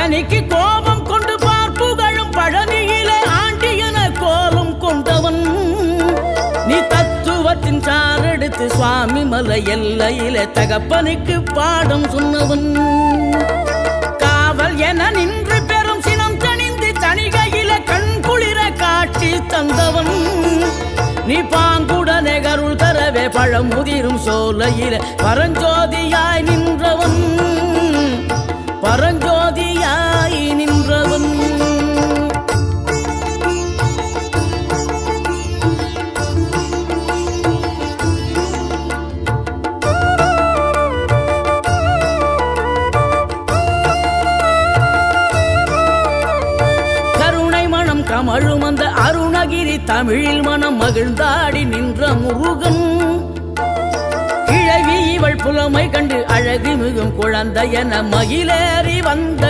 பகனிக்கு கோபம் கொண்டு பார்ப்புகழும் பழனியிலே ஆண்டியன கோலம் கொண்டவன் நீ தத்துவத்தின் சாரெடுத்து சுவாமி மலை எல்லையிலே தகப்பனுக்கு பாடம் சொன்னவன் காவல் என நின்று பெரும் சினம் தணிந்து தணிகையில கண் குளிர காட்சி தந்தவன் நீ பாங்குடனே கருள் தரவே பழம் முதிரும் சோலையில பரஞ்சோதியாய் நின்றவன் பரஞ்சோதியாய் நின்றவன் கருணை மனம் கமழும் அந்த அருணகிரி தமிழில் மனம் மகிழ்ந்தாடி நின்ற முருகன் கிழவி இவள் புலமை கண்டு அழகு மிகும் குழந்தை என மகிழேறி வந்த